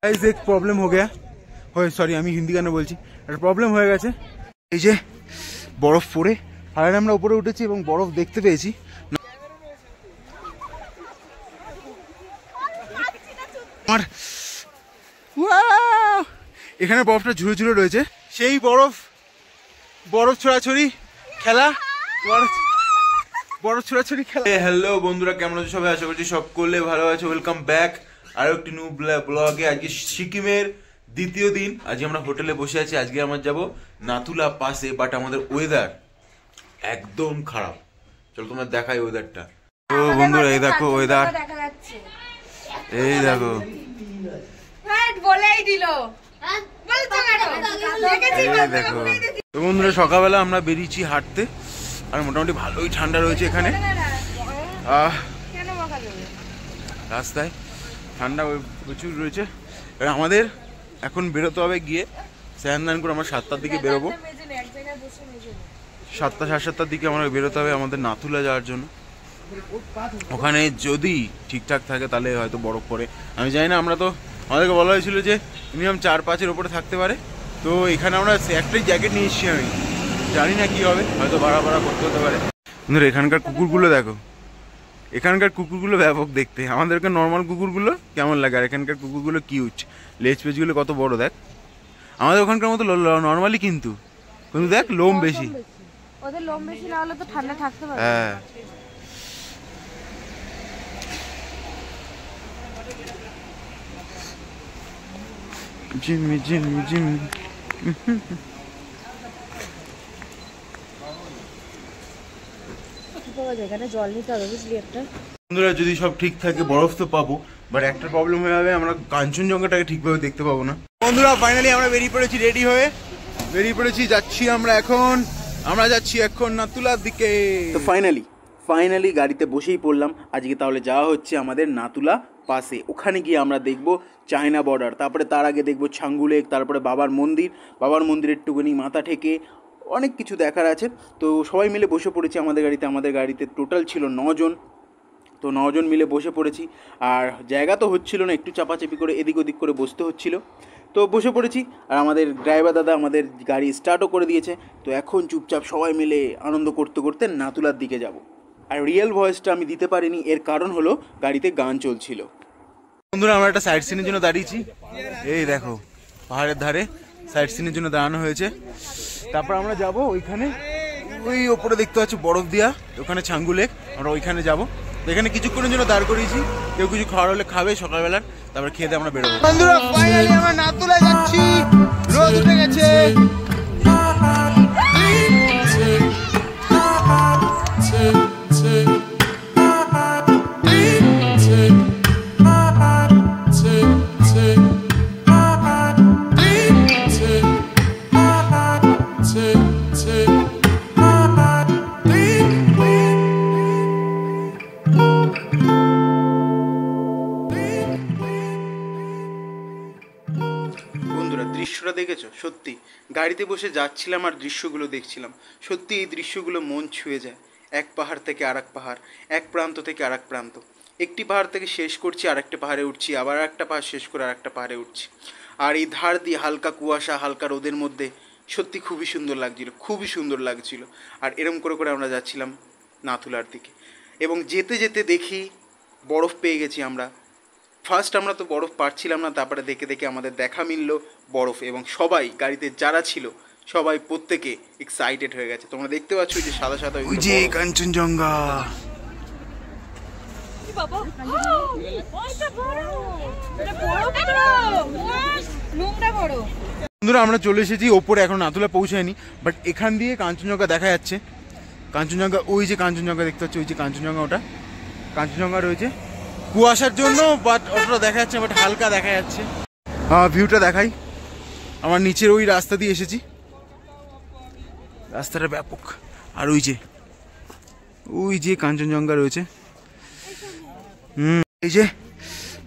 Guys एक problem हो गया सॉरी আমি হিন্দি গানে বলছি একটা প্রবলেম হয়ে গেছে এই যে বরফ পড়ে আর আমরা উপরে উঠেছি এবং বরফ দেখতে পেয়েছি আর ওয়াও এখানে বরফটা ঝুরে ঝুরে রয়েছে সেই বরফ ছোড়াছড়ি খেলা বরফ ছোড়াছড়ি খেলা হ্যালো বন্ধুরা কেমন আছো সবাই আশা করছি সকলে ভালো আছো ওয়েলকাম ব্যাক আর একটি নিউ ব্লগে আজকে সিকিমের দ্বিতীয় দিন আজকে আমরা হোটেলে বসে আছি আজকে আমরা যাব নাথুলা পাসে বাট আমাদের ওয়েদার একদম খারাপ চলো তোমরা দেখাই ওয়েদারটা তো বন্ধুরা এই দেখো ওয়েদার এই দেখো তো বন্ধুরা সকালবেলা আমরা বেরিয়েছি হাঁটতে আর মোটামুটি ভালোই ঠান্ডা রয়েছে এখানে রাস্তায় ঠান্ডা প্রচুর রয়েছে আমাদের এখন বেরোতে হবে গিয়ে স্নান করে আমরা 7টার দিকে বেরোবো 7টা 7:30টার দিকে আমরা বেরোতে হবে আমাদের নাথুলা যাওয়ার জন্য ওখানে যদি ঠিকঠাক থাকে তাহলে হয়তো বরফ পড়ে আমি জানি না আমরা তো আমাদেরকে বলা হয়েছিল যে মিনিমাম 4-5-এর উপরে থাকতে পারে তো এখানে আমরা একটাই জ্যাকেট নিয়ে এসেছি আমি জানি না কি হবে হয়তো ভাড়া করতে হতে পারে কিন্তু এখানকার কুকুরগুলো দেখো এখানকার কুকুরগুলো ব্যাপক দেখতে আমাদেরকে নর্মাল কুকুরগুলো কেমন লাগে আর এখানকার কুকুরগুলো কিউট লেজ পেজগুলো কত বড় দেখ আমাদের ওখানকার মতো নর্মালি কিন্তু দেখ লোম বেশি ওদের লোম বেশি না হলে তো ঠান্ডা থাকতে পারে হ্যাঁ জিমি এখানে জল নিতে হবে বুঝলি একটা বন্ধুরা যদি সব ঠিক থাকে বরফ তো পাবো বাট একটা প্রবলেম হয়ে যাবে আমরা কাঞ্চনজঙ্ঘাটাকে ঠিকভাবে দেখতে পাবো না বন্ধুরা ফাইনালি আমরা বেরিয়ে পড়েছি রেডি হয়ে যাচ্ছি আমরা যাচ্ছি এখন নাথুলার দিকে তো ফাইনালি গাড়িতে বসেই পড়লাম আজকে তাহলে যাওয়া হচ্ছে আমাদের নাথুলা পাসে ওখানে গিয়ে আমরা দেখব চায়না বর্ডার তারপরে তার আগে দেখব ছাঙ্গু লেক তারপরে বাবার মন্দিরের টুকুনি মাথা ঠেকে অনেক কিছু দেখার আছে তো সবাই মিলে বসে পড়েছি আমাদের গাড়িতে টোটাল ছিল 9 জন তো 9 জন মিলে বসে পড়েছি আর জায়গা তো হচ্ছিল না একটু চাপাচাপি করে এদিক ওদিক করে বসতে হচ্ছিল তো বসে পড়েছি আর আমাদের ড্রাইভার দাদা আমাদের গাড়ি স্টার্টও করে দিয়েছে তো এখন চুপচাপ সবাই মিলে আনন্দ করতে করতে নাথুলার দিকে যাব আর রিয়েল ভয়েসটা আমি দিতে পারিনি এর কারণ হলো গাড়িতে গান চলছিল বন্ধুরা আমরা একটা সাইড সিনের জন্য দাঁড়িয়েছি এই দেখো পাহাড়ের ধারে সাইড সিনের জন্য দাঁড়ানো হয়েছে তারপর আমরা যাব ওইখানে ওই ওপরে দেখতে পাচ্ছি বরফ দিয়া ওখানে ছাঙ্গু লেক আমরা ওইখানে যাবো এখানে কিছুক্ষণের জন্য দাঁড় করিয়েছি কেউ কিছু খাওয়ার হলে খাবে সকালবেলার তারপর খেয়ে আমরা বেরোবো বন্ধুরা ফাইনালি আমরা নাথুলা যাচ্ছি রোদ উঠে গেছে দৃশ্যটা দেখেছো সত্যি গাড়িতে বসে যাচ্ছিলাম আর দৃশ্যগুলো দেখছিলাম সত্যি এই দৃশ্যগুলো মন ছুঁয়ে যায় এক পাহাড় থেকে আরেক পাহাড় এক প্রান্ত থেকে আরেক প্রান্ত একটি পাহাড় থেকে শেষ করছি আরেকটা পাহাড়ে উঠছি আবার একটা পাহাড় শেষ করে আরেকটা পাহাড়ে উঠছি আর এই ধার দিয়ে হালকা কুয়াশা হালকা রোদের মধ্যে সত্যি খুবই সুন্দর লাগছিল আর এরম করে আমরা যাচ্ছিলাম নাথুলার দিকে এবং যেতে যেতে দেখি বরফ পেয়ে গেছি আমরা ফার্স্ট আমরা তো বরফ পাচ্ছিলাম না তারপরে দেখে আমাদের দেখা মিলল বরফ এবং সবাই গাড়িতে যারা ছিল সবাই প্রত্যেকে এক্সাইটেড হয়ে গেছে তোমরা দেখতে পাচ্ছ যে সাদা ওই যে কাঞ্চনজঙ্ঘা বন্ধুরা আমরা চলে এসেছি ওপরে এখন নাথুলা পৌঁছায়নি বাট এখান দিয়ে কাঞ্চনজঙ্ঘা দেখা যাচ্ছে ওই যে কাঞ্চনজঙ্ঘা দেখতে পাচ্ছি ওই যে কাঞ্চনজঙ্ঘা রয়েছে কুয়াশার জন্য বাট ওটা দেখা যাচ্ছে বাট হালকা দেখা যাচ্ছে ভিউটা দেখাই আমার নিচের ওই রাস্তা দিয়ে এসেছি রাস্তাটা ব্যাপক আর ওই যে কাঞ্চনজঙ্ঘা রয়েছে এই যে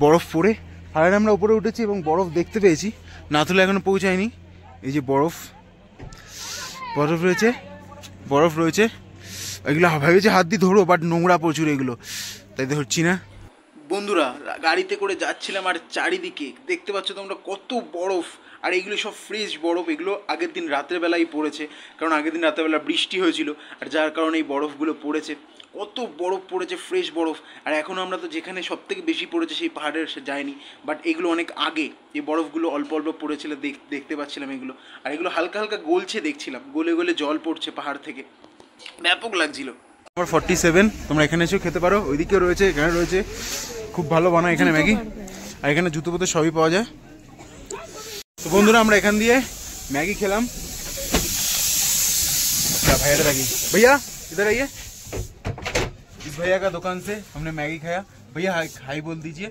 বরফ পড়ে আর আমরা উপরে উঠেছি এবং বরফ দেখতে পেয়েছি নাথুলা এখনো পৌঁছায়নি এই যে বরফ রয়েছে এগুলো ভেবেছে হাত দিয়ে ধরো বাট নোংরা প্রচুর এগুলো তাই ধরছি না বন্ধুরা গাড়িতে করে যাচ্ছিলাম আর চারিদিকে দেখতে পাচ্ছ তোমরা কত বরফ, আর এগুলো সব ফ্রেশ বরফ। এগুলো আগের দিন রাতের বেলায় পড়েছে, কারণ আগের দিন রাতের বেলা বৃষ্টি হয়েছিল, আর যার কারণে এই বরফগুলো পড়েছে। কত বরফ পড়েছে, ফ্রেশ বরফ। আর এখন আমরা তো যেখানে সব থেকে বেশি পড়েছে সেই পাহাড়ের সে যায়নি, বাট এগুলো অনেক আগে এই বরফগুলো অল্প অল্প পড়েছিল, দেখতে পাচ্ছিলাম এগুলো। আর এগুলো হালকা হালকা গলছে দেখছিলাম, গলে গলে জল পড়ছে পাহাড় থেকে, ব্যাপক লাগছিল। আমার 47, তোমরা এখানে এসেও খেতে পারো, ওইদিকেও রয়েছে, এখানে রয়েছে, খুব ভালো বানায় এখানে ম্যাগি। আর এখানে জুতো পুতো সবই পাওয়া যায়। তো বন্ধুরা আমরা এখান দিয়ে मैगी खेलाम। क्या भैया लगी भैया इधर आइए। इस भैया का दुकान से हमने मैगी खाया। भैया हाई बोल दीजिए।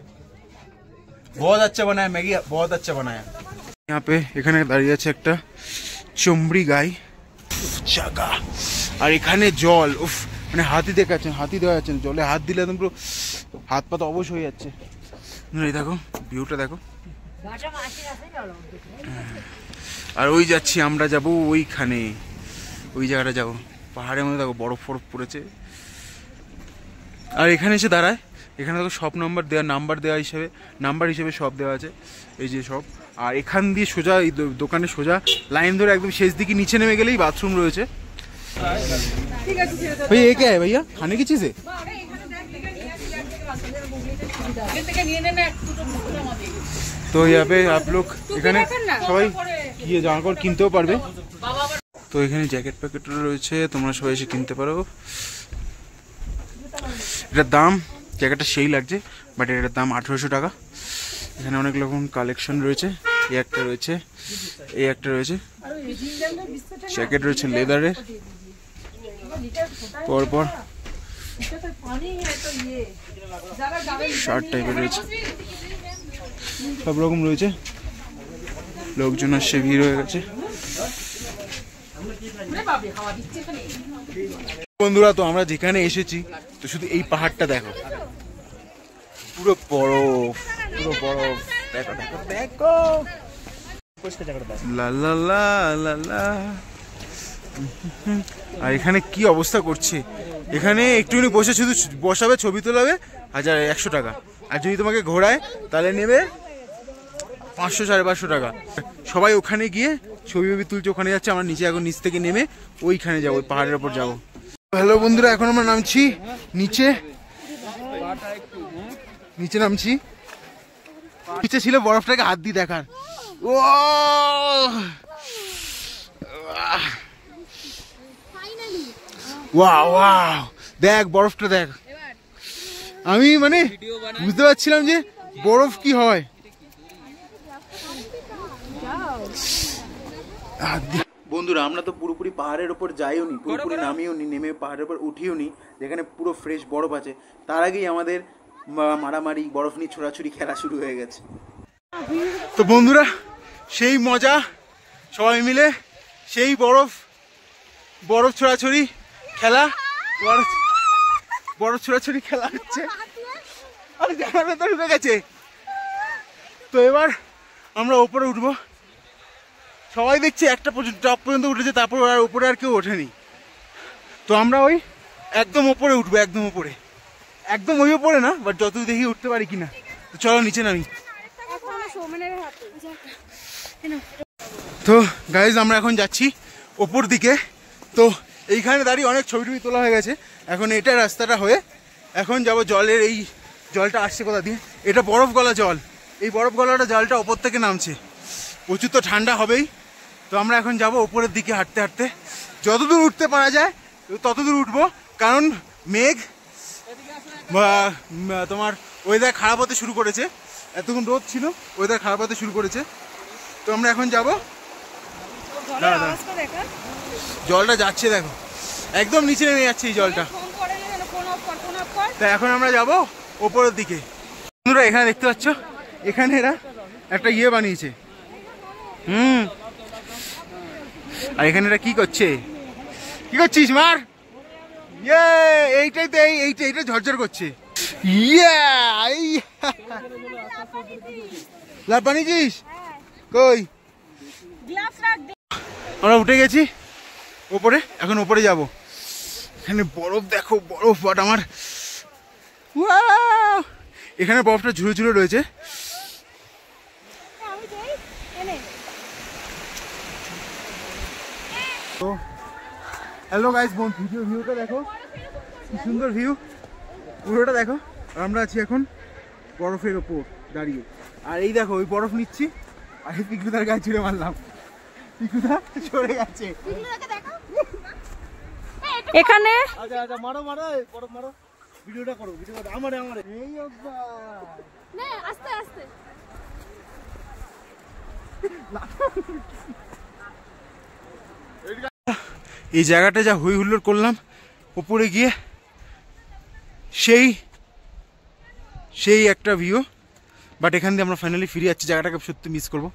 बहुत अच्छा बनाया मैगी, बहुत अच्छा बनाया। यहाँ पे এখানে দাঁড়িয়ে আছে একটা চমড়ি গাই জায়গা, আর এখানে জল উফ, মানে হাতি দেখাচ্ছেন, হাতি দেওয়া যাচ্ছে না, জলে হাত দিলে একদম পুরো হাত পা তো অবশ হয়ে যাচ্ছে। এই দেখো ভিউটা দেখো। আর ওই যাচ্ছি আমরা, যাব ওইখানে, ওই জায়গাটা যাব, পাহাড়ের মধ্যে দেখো বরফ ফরফ পড়েছে। আর এখানে এসে দাঁড়ায়, এখানে দেখো সব নাম্বার হিসেবে নাম্বার হিসেবে সব দেওয়া আছে, এই যে সব। আর এখান দিয়ে সোজা এই দোকানে সোজা লাইন ধরে একদম শেষ দিকে নিচে নেমে গেলেই বাথরুম রয়েছে। भैया ये क्या है भैया, खाने की चीज है? तो यहाँ पे आप लोग এখানে সবাই গিয়ে জামা কাপড় কিনতেও পারবে। তো এখানে জ্যাকেট প্যাকেট রয়েছে, তোমরা সবাই এসে কিনতে পারো। এটার দাম, জ্যাকেটটা সেই লাগছে, বাট এটার দাম 1800 টাকা। এখানে অনেক রকম কালেকশন রয়েছে, এই একটা রয়েছে, এই একটা রয়েছে, জ্যাকেট রয়েছে লেদারের, পরপর শার্ট টাইপের রয়েছে, সব রকম রয়েছে। লোকজন আসছে, ভিড় হয়ে গেছে। বন্ধুরা তো আমরা যেখানে এসেছি, তো শুধু এই পাহাড়টা দেখো, পুরো বরফ, পুরো বরফ, দেখো দেখো দেখো, লা লা লা লা লা। আর এখানে কি অবস্থা করছে, এখানে একটুখানি বসে শুধু বসাবে, ছবি তোলাবে, 100 টাকা। আর যদি তোমাকে ঘোরায় তাহলে নেবে 500-550 টাকা। সবাই ওখানে গিয়ে ছবি তুলছে, ওখানে যাচ্ছে। আমরা নিচে এখন নিচ থেকে নেমে ওইখানে যাবো, ওই পাহাড়ের ওপর যাবো। হ্যালো বন্ধুরা, এখন আমরা নামছি নিচে, নিচে নামছি। নিচে ছিল বরফটাকে হাত দিয়ে দেখার, ও ওয়াও ওয়াও, দেখ বরফটা দেখ। আমি মানে বুঝতে পারছিলাম যে বরফ কি হয়। বন্ধুরা আমরা তো পুরোপুরি পাহাড়ের ওপর যাইও নি, পুরোপুরি নামিও নি, নেমে পাহাড়ের ওপর উঠিও নি, যেখানে পুরো ফ্রেশ বরফ আছে। তার আগেই আমাদের মারামারি, বরফ নিয়ে ছোড়াছুড়ি খেলা শুরু হয়ে গেছে। তো বন্ধুরা সেই মজা, সবাই মিলে সেই বরফ ছোড়াছুড়ি খেলা, বরফ ছোড়াছুড়ি খেলা হচ্ছে। আর জানার ভেতর ঢুকে গেছে। তো এবার আমরা ওপরে উঠবো। সবাই দেখছি একটা টপ পর্যন্ত উঠেছে, তারপর আর উপরে আর কেউ ওঠেনি। তো আমরা ওই একদম ওপরে উঠবো, একদম ওপরে, একদম ওই ওপরে না, বাট যত দেখি উঠতে পারি কিনা। তো চলো নিচে নামি। তো গাইজ আমরা এখন যাচ্ছি ওপর দিকে। তো এইখানে দাঁড়িয়ে অনেক ছবি টবি তোলা হয়ে গেছে। এখন এটা রাস্তাটা হয়ে এখন যাব জলের, এই জলটা আসছে কোথা দিয়ে, এটা বরফ গলা জল। এই বরফ গলাটা জলটা ওপর থেকে নামছে, প্রচুর তো ঠান্ডা হবেই। তো আমরা এখন যাব ওপরের দিকে হাঁটতে হাঁটতে, যতদূর উঠতে পারা যায় ততদূর উঠবো। কারণ মেঘ তোমার ওয়েদার খারাপ হতে শুরু করেছে, এতক্ষণ রোদ ছিল, ওয়েদার খারাপ হতে শুরু করেছে। তো আমরা এখন যাবো, জলটা যাচ্ছে দেখো, একদম নিচে নেমে যাচ্ছে এই জলটা। তা এখন আমরা যাব ওপরের দিকে। বন্ধুরা এখানে দেখতে পাচ্ছ, এখানে এরা একটা ইয়ে বানিয়েছে, আর এখানে এরা কি করছে, কি করছিস মার, ইয়ে এইটাই তো, এইটা ঝরঝর করছে। লাভ বানিয়েছিস কই? আমরা উঠে গেছি ওপরে, এখন ওপরে যাব। এখানে বরফ দেখো, বরফ, বাট আমার এখানে বরফটা ঝুড়ে ঝুড়ে রয়েছে। তো হ্যালো গাইস, ভিউটা দেখো, কি সুন্দর ভিউ, পুরোটা দেখো। আর আমরা আছি এখন বরফের ওপর দাঁড়িয়ে, আর এই দেখো ওই বরফ নিচ্ছি, আর এই পিকুদার গায়ে ছুঁড়ে মারলাম, পিকুদা সরে গেছে। এখানে আচ্ছা মারো মারো বরফ মারো, ভিডিওটা করো আমারে এই অব্বা না, আস্তে আস্তে এই জায়গাটা যা হই হুল্লোড় করলাম উপরে গিয়ে, সেই একটা ভিউ। বাট এখান দিয়ে আমরা ফাইনালি ফিরে যাচ্ছি, জায়গাটাকে সত্যি মিস করব।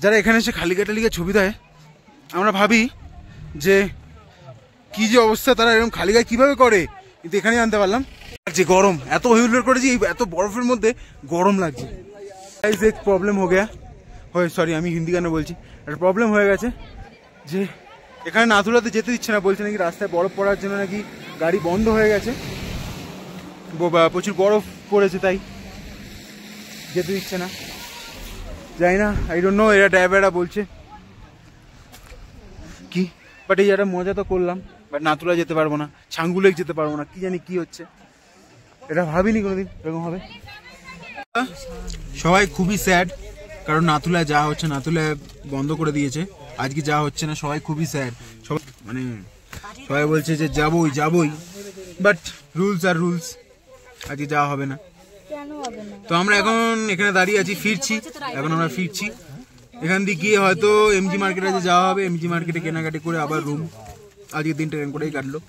যারা এখানে এসে খালি লিগে ছবি দেয়, আমরা ভাবি যে কি যে অবস্থা, তারা এরকম খালি গায়ে কীভাবে করে, কিন্তু এখানেই জানতে পারলাম যে গরম, এত হই হুল্লোড় করেছি এত বরফের মধ্যে গরম লাগছে। এক প্রবলেম হয়ে গেয়া সরি আমি হিন্দি গানে বলছি, একটা প্রবলেম হয়ে গেছে যে এখানে নাথুলাতে যেতে দিচ্ছে না, বলছে নাকি রাস্তায় বরফ পড়ার জন্য নাকি গাড়ি বন্ধ হয়ে গেছে, প্রচুর বরফ পড়েছে তাই যেতে দিচ্ছে না। যাই না, আই ডোন্ট নো, এরা ড্রাইভাররা বলছে কি, বাট এই একটা মজা তো করলাম, বাট নাথুলা যেতে পারবো না, ছাঙ্গুলেক যেতে পারবো না, কি জানি কি হচ্ছে, এটা ভাবিনি কোনোদিন এরকম হবে। সবাই খুবই স্যাড, কারণ নাথুলায় যাওয়া হচ্ছে, নাথুলায় বন্ধ করে দিয়েছে, আজকে যাওয়া হচ্ছে না, সবাই খুবই স্যাড। সবাই বলছে যে যাবই, বাট রুলস আর রুলস, আজকে যাওয়া হবে না। তো আমরা এখন এখানে দাঁড়িয়ে আছি, আমরা ফিরছি। এখান দিয়ে গিয়ে হয়তো এমজি মার্কেটে যাওয়া হবে, এমজি মার্কেটে কেনাকাটি করে আবার রুম। আজকে দিনটা এরকম করেই কাটলো।